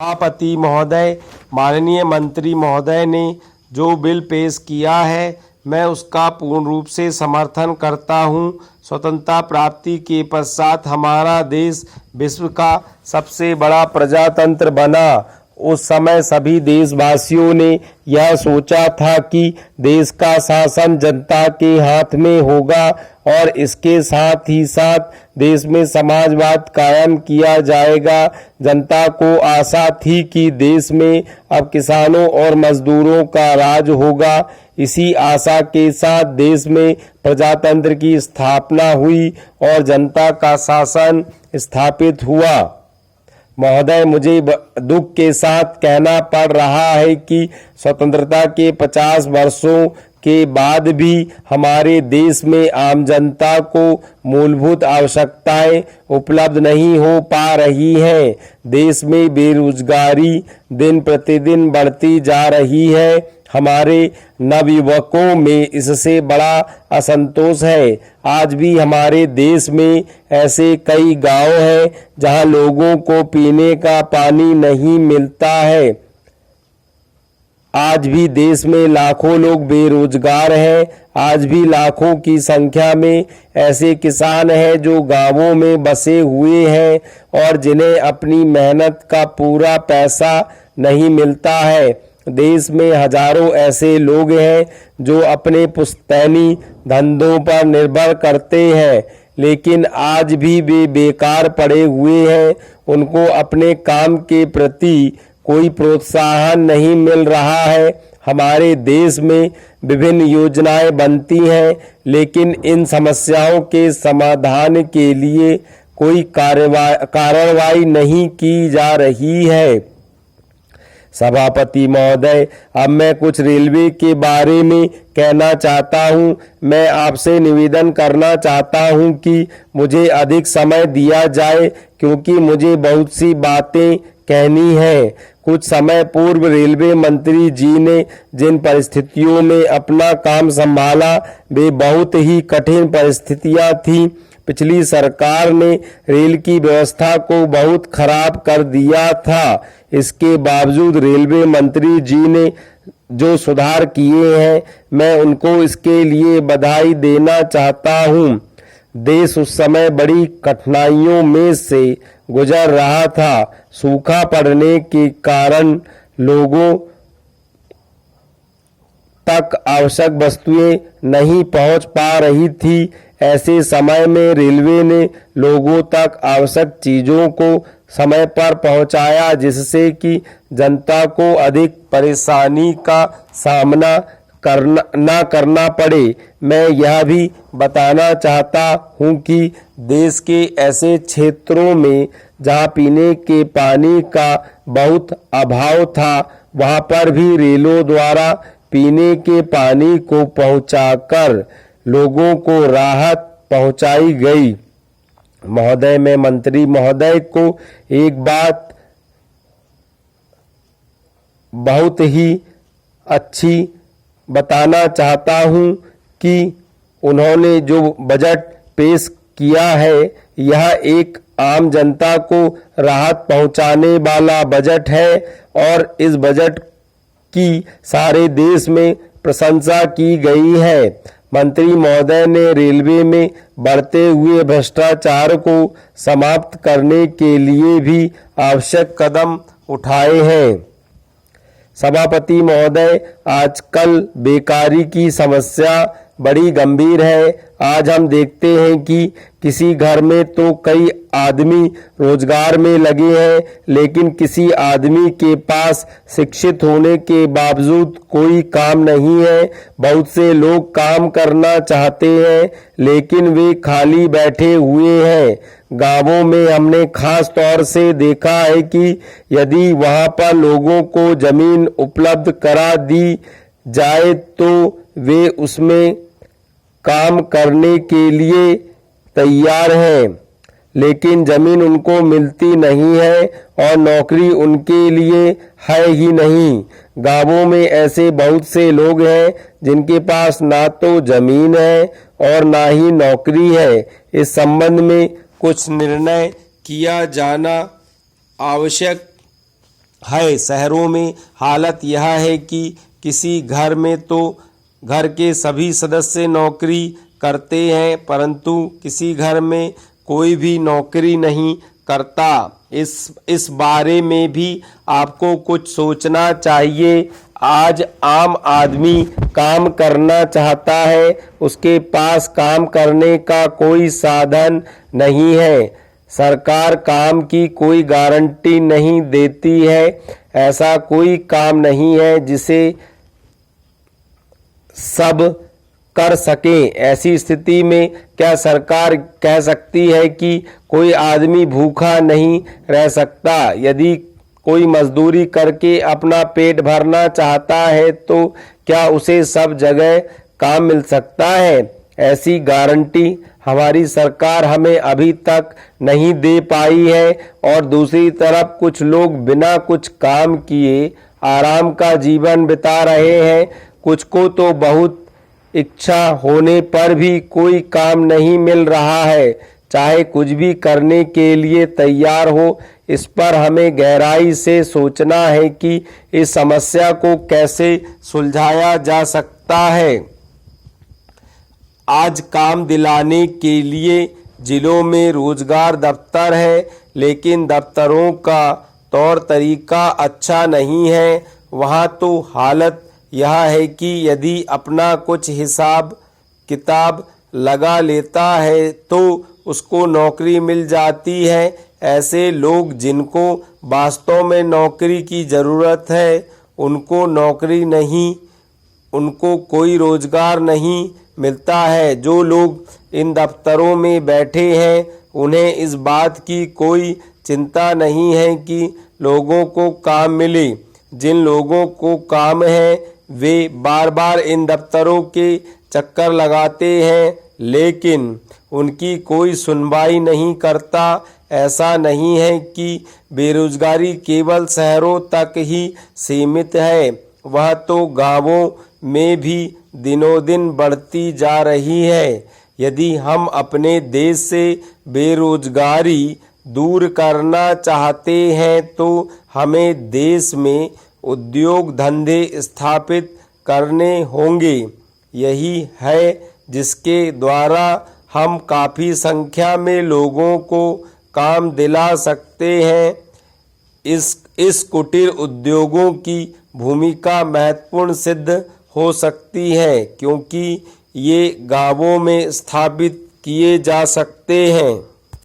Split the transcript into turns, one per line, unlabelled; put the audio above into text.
सभापति महोदय, माननीय मंत्री महोदय ने जो बिल पेश किया है मैं उसका पूर्ण रूप से समर्थन करता हूं। स्वतंत्रता प्राप्ति के पश्चात हमारा देश विश्व का सबसे बड़ा प्रजातंत्र बना। उस समय सभी देशवासियों ने यह सोचा था कि देश का शासन जनता के हाथ में होगा और इसके साथ ही साथ देश में समाजवाद कायम किया जाएगा। जनता को आशा थी कि देश में अब किसानों और मजदूरों का राज होगा। इसी आशा के साथ देश में प्रजातंत्र की स्थापना हुई और जनता का शासन स्थापित हुआ। महोदय, मुझे दुख के साथ कहना पड़ रहा है कि स्वतंत्रता के 50 वर्षों के बाद भी हमारे देश में आम जनता को मूलभूत आवश्यकताएं उपलब्ध नहीं हो पा रही हैं। देश में बेरोजगारी दिन प्रतिदिन बढ़ती जा रही है। हमारे नवयुवकों में इससे बड़ा असंतोष है। आज भी हमारे देश में ऐसे कई गांव हैं जहां लोगों को पीने का पानी नहीं मिलता है। आज भी देश में लाखों लोग बेरोजगार हैं। आज भी लाखों की संख्या में ऐसे किसान हैं जो गांवों में बसे हुए हैं और जिन्हें अपनी मेहनत का पूरा पैसा नहीं मिलता है। देश में हजारों ऐसे लोग हैं जो अपने पुश्तैनी धंधों पर निर्भर करते हैं, लेकिन आज भी वे बेकार पड़े हुए हैं। उनको अपने काम के प्रति कोई प्रोत्साहन नहीं मिल रहा है। हमारे देश में विभिन्न योजनाएं बनती हैं, लेकिन इन समस्याओं के समाधान के लिए कोई कार्रवाई नहीं की जा रही है। सभापति महोदय, अब मैं कुछ रेलवे के बारे में कहना चाहता हूं। मैं आपसे निवेदन करना चाहता हूं कि मुझे अधिक समय दिया जाए, क्योंकि मुझे बहुत सी बातें कहनी है। कुछ समय पूर्व रेलवे मंत्री जी ने जिन परिस्थितियों में अपना काम संभाला वे बहुत ही कठिन परिस्थितियां थीं। पिछली सरकार ने रेल की व्यवस्था को बहुत खराब कर दिया था। इसके बावजूद रेलवे मंत्री जी ने जो सुधार किए हैं, मैं उनको इसके लिए बधाई देना चाहता हूं। देश उस समय बड़ी कठिनाइयों में से गुजर रहा था। सूखा पड़ने के कारण लोगों तक आवश्यक वस्तुएं नहीं पहुंच पा रही थी। ऐसे समय में रेलवे ने लोगों तक आवश्यक चीजों को समय पर पहुंचाया, जिससे कि जनता को अधिक परेशानी का सामना ना करना पड़े। मैं यह भी बताना चाहता हूं कि देश के ऐसे क्षेत्रों में जहां पीने के पानी का बहुत अभाव था, वहां पर भी रेलों द्वारा पीने के पानी को पहुंचाकर लोगों को राहत पहुंचाई गई। महोदय, मैं मंत्री महोदय को एक बात बहुत ही अच्छी बताना चाहता हूं कि उन्होंने जो बजट पेश किया है, यह एक आम जनता को राहत पहुंचाने वाला बजट है और इस बजट की सारे देश में प्रशंसा की गई है। मंत्री महोदय ने रेलवे में बढ़ते हुए भ्रष्टाचार को समाप्त करने के लिए भी आवश्यक कदम उठाए हैं। सभापति महोदय, आजकल बेकारी की समस्या बड़ी गंभीर है। आज हम देखते हैं कि किसी घर में तो कई आदमी रोजगार में लगे हैं, लेकिन किसी आदमी के पास शिक्षित होने के बावजूद कोई काम नहीं है। बहुत से लोग काम करना चाहते हैं, लेकिन वे खाली बैठे हुए हैं। गांवों में हमने खास तौर से देखा है कि यदि वहां पर लोगों को जमीन उपलब्ध करा दी जाए तो वे उसमें काम करने के लिए तैयार हैं, लेकिन जमीन उनको मिलती नहीं है और नौकरी उनके लिए है ही नहीं। गांवों में ऐसे बहुत से लोग हैं जिनके पास ना तो जमीन है और ना ही नौकरी है। इस संबंध में कुछ निर्णय किया जाना आवश्यक है। शहरों में हालत यह है कि किसी घर में तो घर के सभी सदस्य नौकरी करते हैं, परंतु किसी घर में कोई भी नौकरी नहीं करता। इस बारे में भी आपको कुछ सोचना चाहिए। आज आम आदमी काम करना चाहता है, उसके पास काम करने का कोई साधन नहीं है। सरकार काम की कोई गारंटी नहीं देती है। ऐसा कोई काम नहीं है जिसे सब कर सकें। ऐसी स्थिति में क्या सरकार कह सकती है कि कोई आदमी भूखा नहीं रह सकता? यदि कोई मजदूरी करके अपना पेट भरना चाहता है तो क्या उसे सब जगह काम मिल सकता है? ऐसी गारंटी हमारी सरकार हमें अभी तक नहीं दे पाई है। और दूसरी तरफ कुछ लोग बिना कुछ काम किए आराम का जीवन बिता रहे हैं। कुछ को तो बहुत इच्छा होने पर भी कोई काम नहीं मिल रहा है, चाहे कुछ भी करने के लिए तैयार हो। इस पर हमें गहराई से सोचना है कि इस समस्या को कैसे सुलझाया जा सकता है। आज काम दिलाने के लिए जिलों में रोजगार दफ्तर है, लेकिन दफ्तरों का तौर तरीका अच्छा नहीं है। वहाँ तो हालत यह है कि यदि अपना कुछ हिसाब किताब लगा लेता है तो उसको नौकरी मिल जाती है। ऐसे लोग जिनको वास्तव में नौकरी की ज़रूरत है उनको नौकरी नहीं, उनको कोई रोज़गार नहीं मिलता है। जो लोग इन दफ्तरों में बैठे हैं उन्हें इस बात की कोई चिंता नहीं है कि लोगों को काम मिले। जिन लोगों को काम है वे बार बार इन दफ्तरों के चक्कर लगाते हैं, लेकिन उनकी कोई सुनवाई नहीं करता। ऐसा नहीं है कि बेरोजगारी केवल शहरों तक ही सीमित है, वह तो गांवों में भी दिनों दिन बढ़ती जा रही है। यदि हम अपने देश से बेरोजगारी दूर करना चाहते हैं तो हमें देश में उद्योग धंधे स्थापित करने होंगे। यही है जिसके द्वारा हम काफ़ी संख्या में लोगों को काम दिला सकते हैं। इस कुटीर उद्योगों की भूमिका महत्वपूर्ण सिद्ध हो सकती है, क्योंकि ये गांवों में स्थापित किए जा सकते हैं।